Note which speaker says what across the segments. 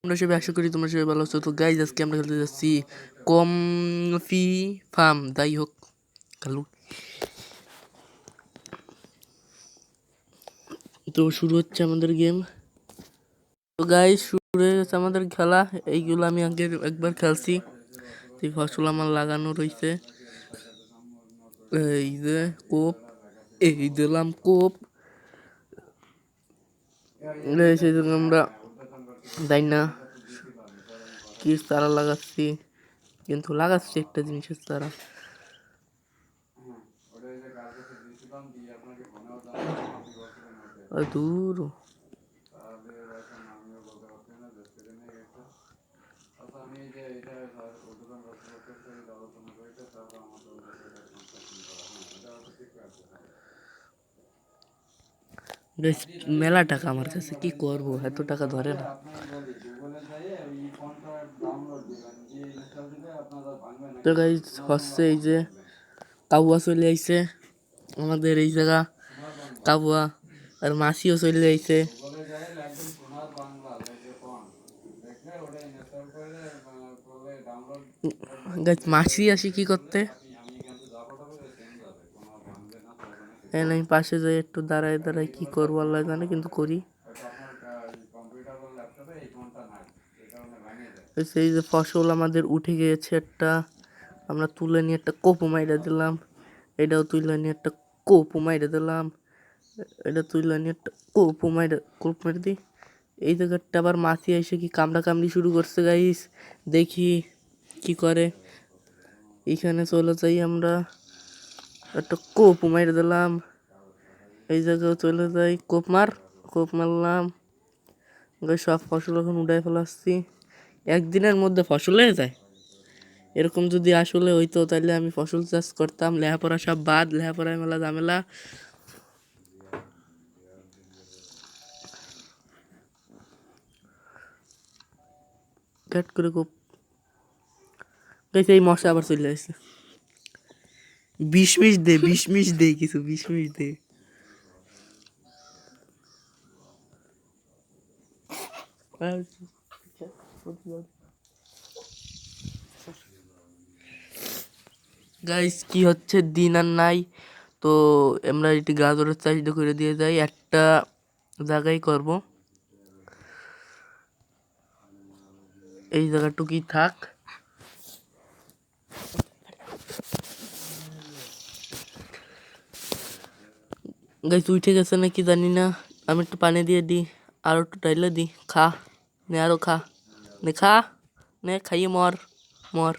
Speaker 1: আমরা সবাই আশা করি তোমরা সবাই ভালো আছো। তো গাইজ আজকে আমরা খেলতে যাচ্ছি কমফি ফার্ম। যাই হোক খেলু। তো শুরু হচ্ছে আমাদের গেম। তো গাইজ শুরু হয়ে গেছে আমাদের খেলা। এইগুলো আমি আগে একবার খেলছি। এই ফসল আমার লাগানো রয়েছে। এই যে কোপ, এই দিলাম কোপ। সেই জন্য আমরা যাই না কি চারা লাগাচ্ছি, কিন্তু লাগাচ্ছি একটা জিনিসের চারা। দূর মেলা টাকা আমার কাছে, কি করবো, এত টাকা ধরে না। তো গাইজ হচ্ছে এই যে কাউয়া চলে আইছে আমাদের এই জায়গা, কাউয়া আর মাছিও চলে আইছে। গাইজ মাছি আসি কি করতে, আমি পাশে যাই একটু দাঁড়ায় দাঁড়ায় কি করবো আল্লাহ জানে, কিন্তু করি। সেই যে ফসল আমাদের উঠে গিয়েছে একটা, আমরা তুলে নিয়ে একটা কোপো মাইরা দিলাম। এটাও তুলে নিয়ে একটা কোপো মাইরা দিলাম। এটা তুলে নিয়ে একটা কোপ মেরে দিই। এই জায়গাটা আবার মাছি এসে কি কামড়া কামড়ি শুরু করছে গাইস, দেখি কি করে। এইখানে চলে যাই আমরা, একটা কোপ মেরে দিলাম। এই জায়গায় চলে যাই, কোপ মারলাম। সব ফসল এখন উড়াই ফেলাচ্ছি। একদিনের মধ্যে ফসল হয়ে যায়। এরকম যদি আসলে হইতো তাহলে আমি ফসল চাষ করতাম। লেখাপড়া সব বাদ, লেখাপড়ায় মেলা ঝামেলা। ক্যাট করে খুব এই মশা আবার চলে আসছে। বিষ দে কিছু, বিষ দে। গাইস কি হচ্ছে, দিন আর নাই। তো আমরা একটি গাজরের চাষটা করে দিয়ে যাই, একটা জায়গায় করব। এই জায়গাটুকুই থাক। গাইস উঠে গেছে নাকি জানি না, আমি একটু পানি দিয়ে দিই, আর একটু ডাইলে দিই। খা নে, আরো খা নে, খা নে, খাইয়ে মর মর।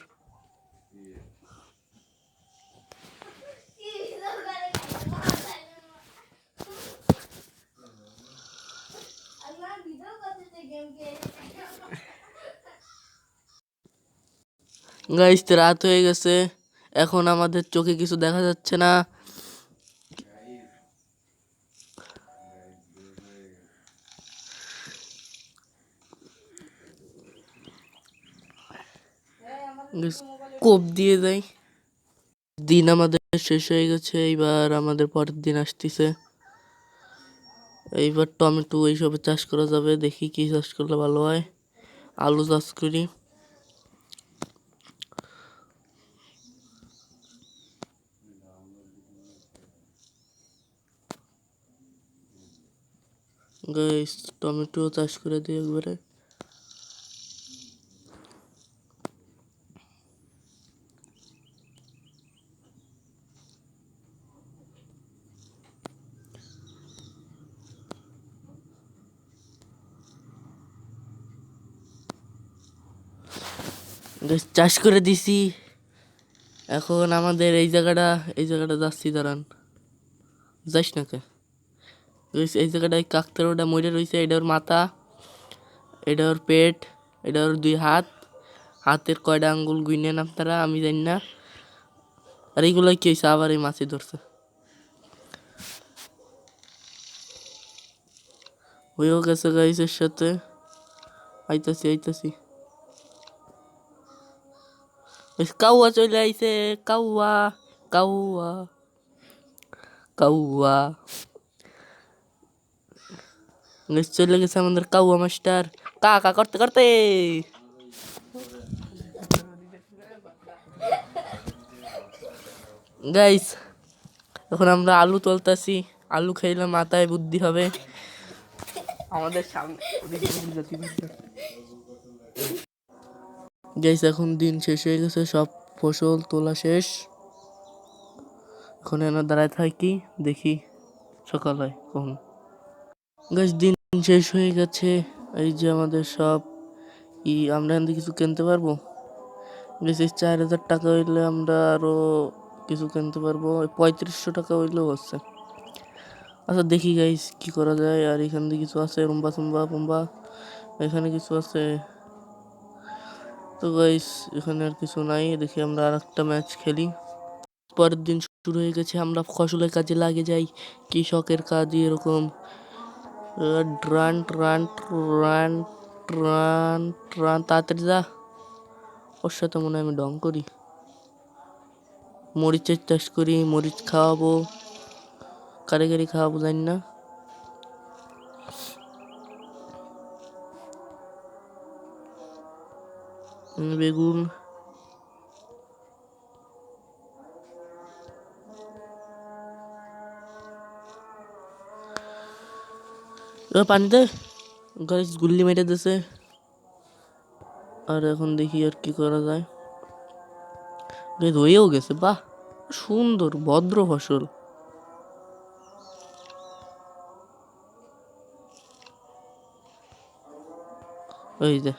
Speaker 1: গাইস রাত হয়ে গেছে, এখন আমাদের চোখে কিছু দেখা যাচ্ছে না। কোপ দিয়ে যাই। দিন আমাদের শেষ হয়ে গেছে, এইবার আমাদের পরের দিন আসতেছে। এইবার টমেটো এইসব চাষ করা যাবে, দেখি কি চাষ করলে ভালো হয়। আলু চাষ করি। গাইস টমেটো চাষ করে দিই একবারে। চাষ করে দিছি। এখন আমাদের এই জায়গাটা যাচ্ছি, দাঁড়ান। যাইস না কে? এই জায়গাটায় কাকতারুটা মরে রয়েছে। এটা ওর মাথা, এটা ওর পেট, এটা ওর দুই হাত। হাতের কয়টা আঙ্গুল গুইনে না আপনারা, আমি জানি না। আর এইগুলো কি হয়েছে, আবার এই মাছি ধরছে। হয়েও গেছে গাইসের সাথে। আইতাছি। কাউয়া চলে আইছে, কাউয়া কাউয়া কাউয়া। চলে গেছে আমাদের কাউয়া মাস্টার। কাকা করতে করতে গাইস এখন আমরা আলু তুলতাছি। আলু খাইলে মাথায় বুদ্ধি হবে। আমাদের সামনে গাইস এখন দিন শেষ হয়ে গেছে, সব ফসল তোলা শেষ। এখন এনে দাঁড়ায় থাকি, দেখি সকাল হয় কখন। গাইস দিন শেষ হয়ে গেছে, এই যে আমাদের সব আমরা এখান থেকে কিছু কিনতে পারবো। গাইস এই 4000 টাকা হইলে আমরা আরো কিছু কিনতে পারবো, 3500 টাকা হইলেও হচ্ছে। আচ্ছা দেখি গাইস কি করা যায়। আর এখান থেকে কিছু আছে রুম্বা সুম্বা পুম্বা, এখানে কিছু আছে। তো গাইস এখানে আর কিছু নাই, দেখি আমরা আর একটা ম্যাচ খেলি। পরের দিন শুরু হয়ে গেছে, আমরা ফসলের কাজে লাগে যাই। কৃষকের কাজ এরকম run run run run run, তাড়াতাড়ি যা। ওর সাথে মনে হয় আমি ডং করি, মরিচের চাষ করি, মরিচ খাওয়াবো, কারিগরি খাওয়াবো জানি না। বেগুন পানিতে গাইস গুল্লি মেরে দিছে। আর এখন দেখি আর কি করা যায়। গাইস হয়েও গেছে, বাহ সুন্দর ভদ্র ফসল। ওই যে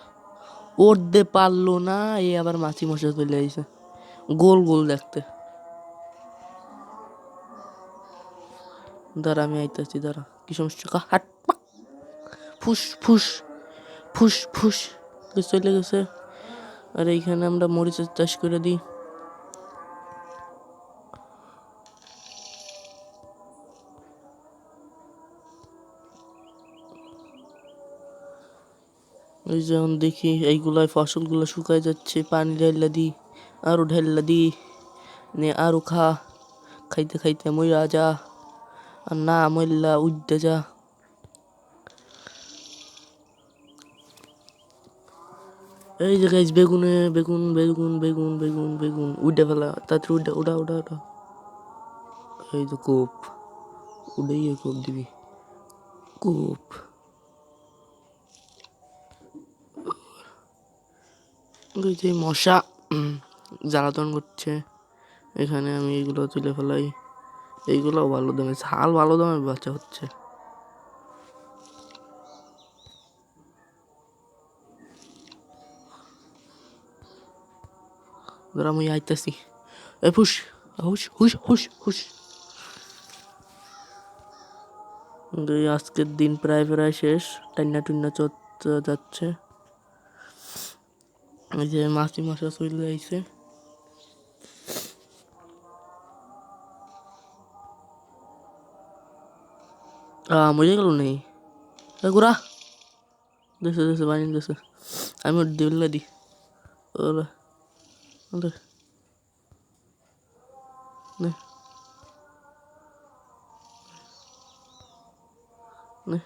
Speaker 1: উঠতে পারলো না, এই আবার মাছি মশা চলে আইছে, গোল গোল দেখতে। দাঁড়া আমি আইতাছি, দাঁড়া কি সমস্যা, হাট ফুস ফুস ফুস ফুস চলে গেছে। আর এইখানে আমরা মরিচের চাষ করে দিই। ওই যখন দেখি এইগুলাই ফসলগুলো শুকায় যাচ্ছে, পানি ঢাইলা দিই, আরো ঢাইলা দিই, নে আরো খা, খাইতে খাইতে মইরা যা, আর না মইলা উঠতে যা। এই যে গাইস বেগুনে বেগুন বেগুন বেগুন বেগুন বেগুন উঠে ফেলা, তাড়াতাড়ি উঠা উঠা উঠা উঠা। এই তো কোপ, উঠেই কোপ দিবি, কোপ। ওই যে মশা জ্বালাতন করছে, এখানে আমি এইগুলো তুলে ফেলাই। এইগুলো ভালো দামে, ঝাল ভালো দামে বাঁচা হচ্ছে। ধর আমি আইতাছি, এ ফুস হুস হুস হুস হুস। আজকের দিন প্রায় প্রায় শেষ, টান্না টুন্না যাচ্ছে। এই যে মাছি মশা চলে আইছে। মরে গেল নেই গুড়া, দেশে দেশে বানিয়ে দেশে। আমি ওর দিল্লা দি ওরা ওরে নে নে।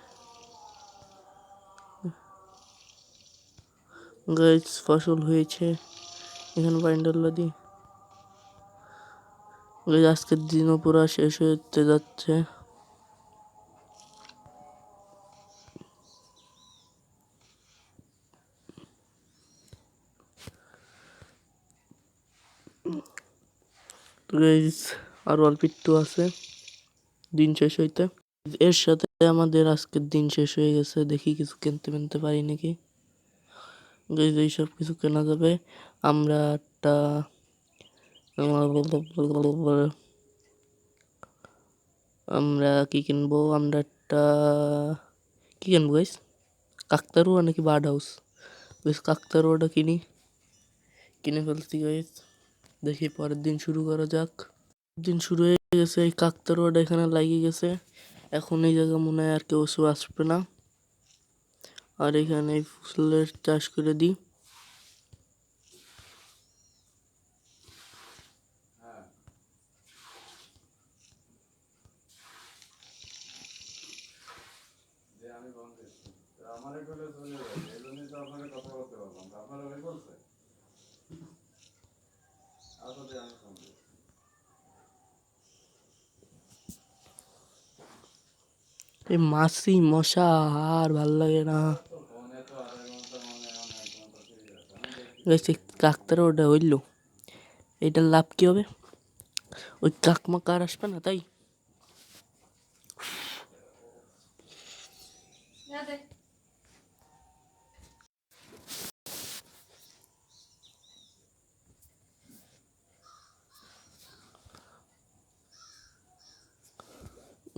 Speaker 1: গাইস ফসল হয়েছে, এখানে বাইন্ডাল্লা দি। গাইস আজকের দিনও পুরা শেষ হতে যাচ্ছে। গাইস আর অল্প একটু আছে দিন শেষ হইতে। এর সাথে আমাদের আজকের দিন শেষ হয়ে গেছে, দেখি কিছু কিনতে পারি নাকি। গাইস এইসব কিছু কেনা যাবে। আমরা একটা আমরা কি কিনবো, আমরা একটা কি কিনবো গাইস, কাকতারুয়া নাকি বার্ড হাউস। বেশ কাকতারুয়াটা কিনে ফেলছি গাইস। দেখি পরের দিন শুরু করা যাক। দিন শুরু হয়ে গেছে, এই কাকতারুয়াটা এখানে লাগিয়ে গেছে। এখন এই জায়গা মনে হয় আর কেউ আসবে না। আর এখানে ফুলের চাষ করে দিই। এই মাছি মশা আর ভাল লাগে না। কাকতারা ওটা হইল, এটার লাভ কি হবে? ওই কাকমাকা আর আসবে না, তাই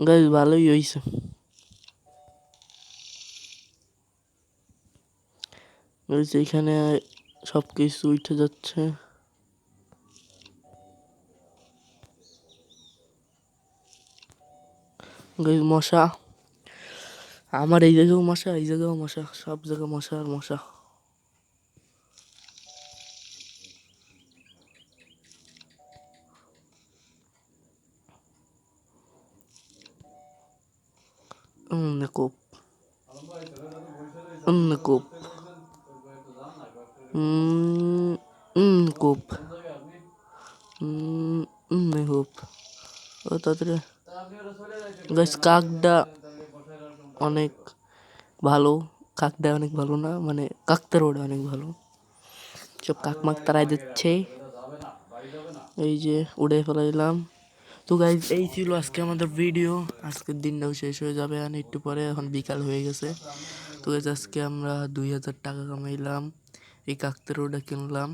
Speaker 1: গাইস ভালোই হইছে। এখানে সব কিছু উঠে যাচ্ছে। গাইস মশা, আমার এই জায়গাও মশা, এই জায়গাও মশা, সব জায়গায় মশা আর মশা। কোপ কোপ কোপ হোপ ও তাড়াতাড়ি। গাইস কাকডা অনেক ভালো, কাকডা অনেক ভালো না, মানে কাকতারোড়া অনেক ভালো। সব কাকমাক তারাই দিচ্ছে, এই যে উড়ে ফেলাইলাম। তো গাইজ এই ছিল আজকে আমাদের ভিডিও। আজকের দিনটাও শেষ হয়ে যাবে আর একটু পরে, এখন বিকাল হয়ে গেছে। তো গাইজ আজকে আমরা 2000 টাকা কামাইলাম, এই কাকতারোড়া কিনলাম।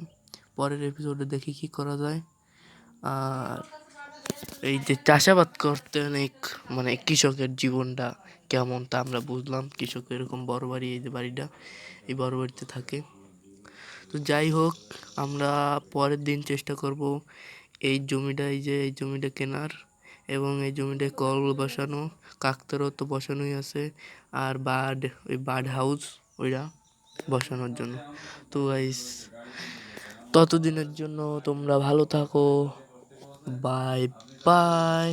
Speaker 1: পরের এপিসোডে দেখি কি করা যায়। আর এই যে চাষাবাদ করতে অনেক, মানে কৃষকের জীবনটা কেমন তা আমরা বুঝলাম। কৃষক এরকম বড় বাড়ি, এই যে বাড়িটা, এই বড় বাড়িতে থাকে। তো যাই হোক, আমরা পরের দিন চেষ্টা করব এই জমিটা, এই যে এই জমিটা কেনার, এবং এই জমিটায় কল বসানো, কাকতারও তো বসানোই আছে, আর ওই বার্ড হাউস ওইটা বসানোর জন্য। তো গাইস ততদিনের জন্য তোমরা ভালো থাকো, বাই বাই।